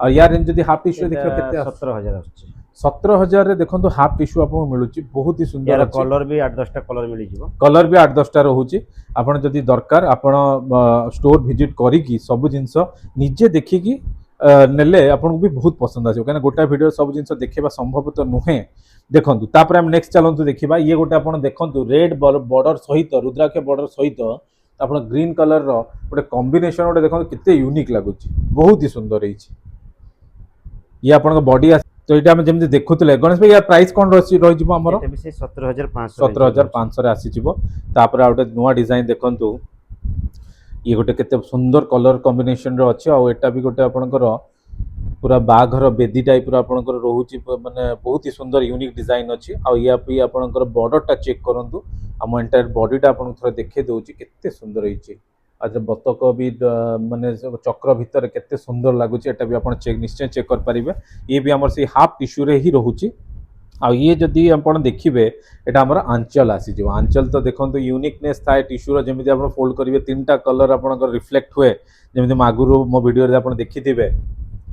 आ यार रेंज जदि हाफ टिश्यू देखियो केते 17000 आछि। 17000 रे देखंतु हाफ टिश्यू आपन मिलुची बहुत ही सुंदर यार कलर भी 8-10 टा कलर मिली जिवो कलर भी 8-10 टा रहउची। आपन जदि दरकार आपन स्टोर विजिट करिकी सब जिंस निजे देखिकी नेले आपन भी बहुत पसंद आछो काना गोटा वीडियो सब जिंस देखिबा संभव तो नुहे। देखंतु तापर हम नेक्स्ट चलंतु देखिबा ये गोटा आपन देखंतु रेड बॉर्डर सहित रुद्राक्ष बॉर्डर सहित ଆପଣ ଗ୍ରୀନ୍ କଲର୍ର ଗୋଟେ କମ୍ବିନେସନ୍ ଗୋଟେ ଦେଖନ୍ତୁ କେତେ ୟୁନିକ୍ ଲାଗୁଛି, ବହୁତ ହି ସୁନ୍ଦର ହେଇଛି। ଇଏ ଆପଣଙ୍କ ବଡି ତ ଏଇଟା ଆମେ ଯେମିତି ଦେଖୁଥିଲେ ଗଣେଶ ଭାଇ ୟା ପ୍ରାଇସ୍ କ'ଣ ରହିଯିବ ଆମର? ଏଟା ବି ସେଇ 17,500 17,500 ଆସିଯିବ। ତାପରେ ଆଉ ଗୋଟେ ନୂଆ ଡିଜାଇନ୍ ଦେଖନ୍ତୁ, ଇଏ ଗୋଟେ କେତେ ସୁନ୍ଦର କଲର୍ କମ୍ବିନେସନ୍ର ଅଛି। ଆଉ ଏଟା ବି ଗୋଟେ ଆପଣଙ୍କର पूरा बाघर बेदी टाइप आपंकर रोचे माने बहुत ही सुंदर यूनिक डिजाइन अच्छी। या भी आपंकर बॉर्डर चेक करूँ आम एंटायर बॉडीटा आपन थोड़ा देखे दूसरी केते सुंदर होती। आज बतक भी माने चक्र भितर केते सुंदर लगुच, एटा भी आप चेक निश्चय चेक कर पारे। ये भी आम से हाफ टिश्यू रे ही रोचे। आ ये जदि आप देखिए एटा आमर आंचल आसीज। आंचल तो देखो यूनिकनेस थाए टिश्यूर जमी आप फोल्ड करेंगे 3टा कलर आप रिफ्लेक्ट हुए जमी आगुरी मो वीडियो आप देखिथे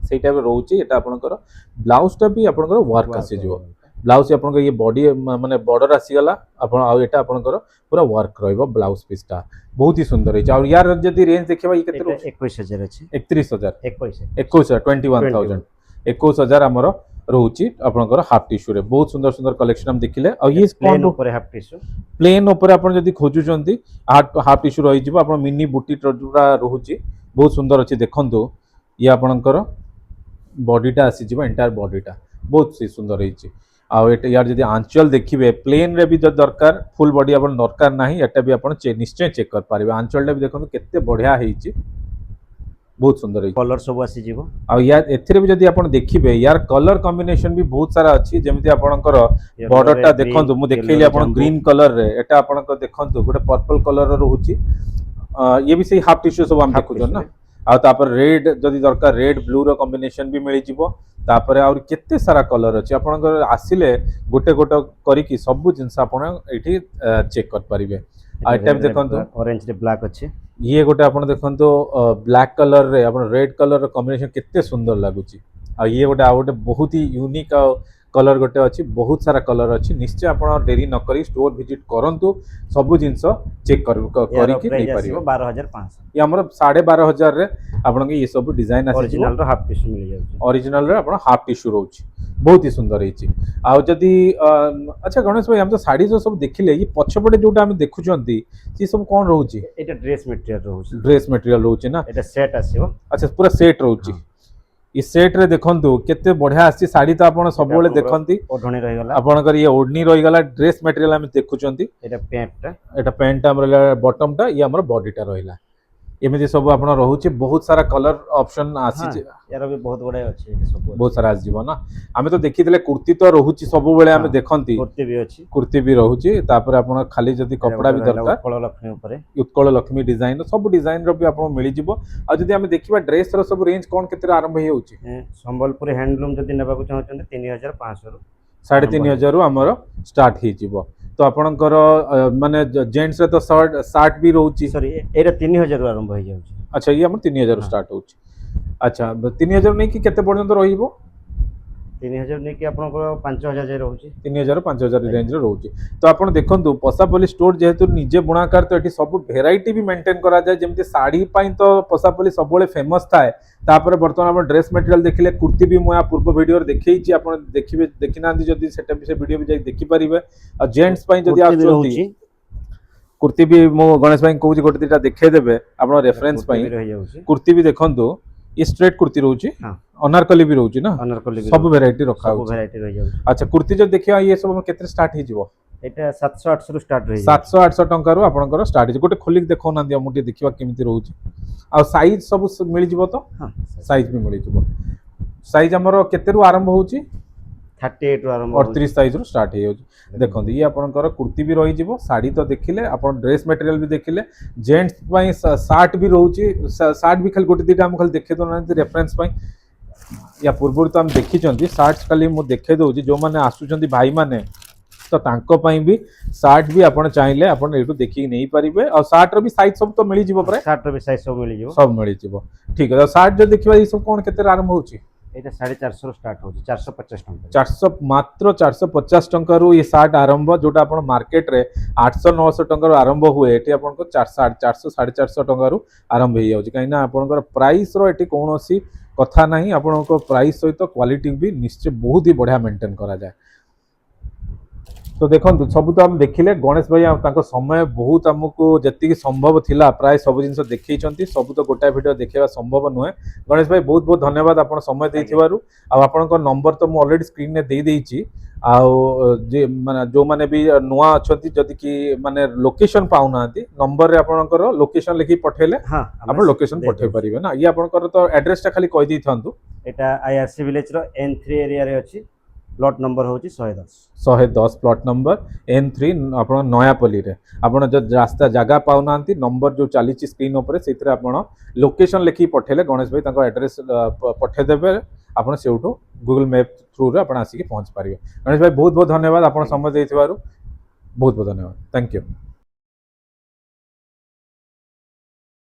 से टाइप रोचे। एटा आपनकर ब्लाउजटा भी आपनकर वर्क आसीजो। ब्लाउज आपनकर ये बॉडी माने बॉर्डर आसीगला आपन आ एटा आपनकर पूरा वर्क रहइबो। ब्लाउज पीसटा बहुत ही सुंदर है। और यार जदि रेंज देखिबा ये केते 21,000 अछि 31,000 21,000 21,000 21,000 हमर रोची आपनकर हाफ टिश्यू रे बहुत सुंदर सुंदर कलेक्शन हम देखिले। और ये प्लेन ऊपर हाफ टिश्यू प्लेन ऊपर आपन जदि खोजुचंती हाफ टिश्यू रहि जिवो। आपन मिनी बूटी पूरा रोची बहुत सुंदर अछि। देखंतु ये आपनकर बॉडीटा आसीजिव एंटायर बॉडीटा बहुत सी सुंदर होती। यार जब आंचल देखिए प्लेन रे भी जब दरकार फुल बॉडी आप दरकार ना एटा भी आप निश्चय चेक कर पारे। आंचलटा भी देखो केते बढ़िया होती, बहुत सुंदर है। कलर सब आसीजिव। यार एथिरे भी जब आप देखिए यार कलर कॉम्बिनेशन भी बहुत सारा अच्छी। जमी आपनकर बॉर्डरटा देखंतु मु देखैली आपन ग्रीन कलर रे एटा आपनकर देखंतु गोटे पर्पल कलर रोची। ये भी सही हाफ टिश्यू सब हम देखुछन ना। आ तापर रेड जदि दरकार रेड ब्लू रो कॉम्बिनेशन भी मिली जिवो। तापर और केते सारा कलर अछि आपनकर आसिले गोटे गोटे करिकि सब जिंस आपन एठी चेक कर परिबे। आ एटा भी देखंतु ऑरेंज रे ब्लैक अछि। ये गोटे आपन देखंतु ब्लैक कलर रे आपन रेड कलर रो कॉम्बिनेशन केते सुंदर लागुची। आ ये गोटे बहुत ही यूनिक कलर गोटे अच्छी, बहुत सारा कलर अच्छी। निश्चय आप डेरी न करी स्टोर विजिट करंतु सब जिनस चेक करके नहीं पारिबो। 12,500 ये हमर 12,500 रे आपन के ये सब डिजाइन आसी ओरिजिनल रो हाफ टिश्यू मिल जाउची। ओरिजिनल रे आपन हाफ टिश्यू रोची बहुत ही सुंदर होती। आ जदी अच्छा गणेश भाई हम तो साड़ी जो सब देखिले ये पछपटे जोटा हम देखुचंती ये सब कोन रहउची? एटा ड्रेस मटेरियल रहउची। ड्रेस मटेरियल रहउची ना। एटा सेट आसीबो। अच्छा पूरा सेट रहउची। इस सेट रे देखंतु केते बढ़िया आसी साड़ी तो आपण सब बेले देखंती ओढणी रहि गला आपनकर ये ओढनी रहि गला। ड्रेस मटेरियल हम देखुचंती एटा पैंट हमर बॉटम टा ये हमर बॉडी टा रहिला। एमिति सब आपण रहउची। बहुत सारा कलर ऑप्शन आसी यार भी बहुत बडा अछि सब बहुत सारा आसी जीवन ना। हमें तो देखिथिले कुर्ती तो रहउची सब बेले हम देखंती कुर्ती भी अछि कुर्ती भी रहउची। तापर आपण खाली जदी कपड़ा भी दरकार उत्कल लक्ष्मी ऊपर उत्कल लक्ष्मी डिजाइन सब डिजाइन रो भी आपण मिली जिवो। आ जदी हम देखिबा ड्रेस रो सब रेंज कोन केते आरंभ हे होउची? संबलपुर हैंडलूम जदी नेबा को चाहछन 3,500 रो 3,500 रु हमर स्टार्ट हे जिवो। तो आपनकर माने जेंट्स रे तो शर्ट भी रहउची। सॉरी एरा 3,000 रु आरंभ हो जाउची। अच्छा ये हमर 3,000 स्टार्ट होउची। अच्छा 3,000 नहीं कि केते पर्यंत रहिबो? 3,000 नहीं कि आपनकर 5,000 जाय रहउची। 3,000 5,000 रेंज रे रहउची। तो आपण देखंतु पसापल्ली स्टोर जेहेतु निजे बुणाकार तो एठी सब वेराइटी भी मेंटेन करा जाय। जेमति साड़ी पई तो पसापल्ली सब बेले फेमस थाए। तापर वर्तमान आपण ड्रेस मटेरियल देखिले कुर्ती भी मोया पूर्व वीडियो रे देखैछि आपण देखिबे देखिना जदी सेटा भी से वीडियो भी जाय देखि परिबे। आ जेंट्स पई जदी आछोंती कुर्ती भी मो गणेश भाई कहूँ गोटे दुटा देखा देवे आप रेफरेंस कुर्ती भी देखो ये स्ट्रेट कुर्ती रोची। अनारकली भी रोची ना। अनारकली सब वेराइटी रखा है। अच्छा कुर्ती जब देखिए ये सब केते स्टार्ट हे जिवो? एटा 700-800 रु स्टार्ट रही 700-800 टंका रु आपनकर स्टार्ट गोटे खोलिक देखो ना दिया मुटी देखिबा केमिति रहउची। आ साइज सब मिल जिवो तो? हां साइज भी मिल जिवो। साइज हमरो केते रु आरंभ होउची? 38 रु आरंभ 38 साइज रु स्टार्ट हे होउची। देखो ये आपनकर कुर्ती भी रही जिवो। साड़ी तो देखिले आपन ड्रेस मटेरियल भी देखिले। जेंट्स पई शर्ट भी रहउची। शर्ट भी खाली गोटे दिटा हम खाली देखे दो ना रेफरेंस पई। या पूर्व तो हम देखी चंती शर्ट खाली मु देखे दउची जो माने आसुचंती भाई माने तो तांको पई भी शर्ट भी आपण चाहिले आपण एटू देखि नहीं परिबे। और शर्ट रो भी साइज सब तो मिली जिवो। प्राय शर्ट रो भी साइज सब मिली जिवो। सब मिली जिवो ठीक है। शर्ट जो देखिबा ई सब कोन केते आरंभ होउची? एटा 450 रु स्टार्ट होउची 450 टंका 400 मात्र 450 टंका रु ये शर्ट आरंभ जोटा आपण मार्केट रे 800-900 टंका रु आरंभ हुए एठी आपण को 400-450 टंका रु आरंभ हे जाउची। काइना आपनकर प्राइस रो एठी कोनोसी कथा नाही। आपनको प्राइस सहित क्वालिटी भी निश्चय बहुत ही बढ़िया मेंटेन करा जाए। तो देखो सब तो आम देखिले गणेश भाई तांको समय बहुत आमको जति संभव थिला प्राय सब जिन देखी सब तो गोटाए भिडियो देखा संभव नुहे गणेश भाई बहुत बहुत धन्यवाद आप समय देथिबारु आपन नंबर तो मुझे ऑलरेडी स्क्रीन ने दे देइछि माने जो माने भी नुआ अछंती जदि कि माने लोकेशन पाउना नंबर रे आपनकर लोकेशन लिखि पठेले हां आपण लोकेशन पठे परिबे ना ये आपनकर तो एड्रेस ता खाली कहि दै थंतु एटा आईआरसी विलेज रो N3 एरिया रे अछि प्लॉट नंबर होची 110 प्लॉट नंबर N3 आपण नयापल्ली रे आपण जो रास्ता जगह पाउना नंबर जो चली स्क्रीन ऊपर से आपण लोकेशन लिखि पठेले गणेश भाई ताको एड्रेस पठे देबे आपण सेउठो गूगल मैप थ्रू रे आपण आसी के पहुंच पारिबे गणेश भाई बहुत बहुत धन्यवाद आपण समय देथिबारु बहुत बहुत धन्यवाद थैंक यू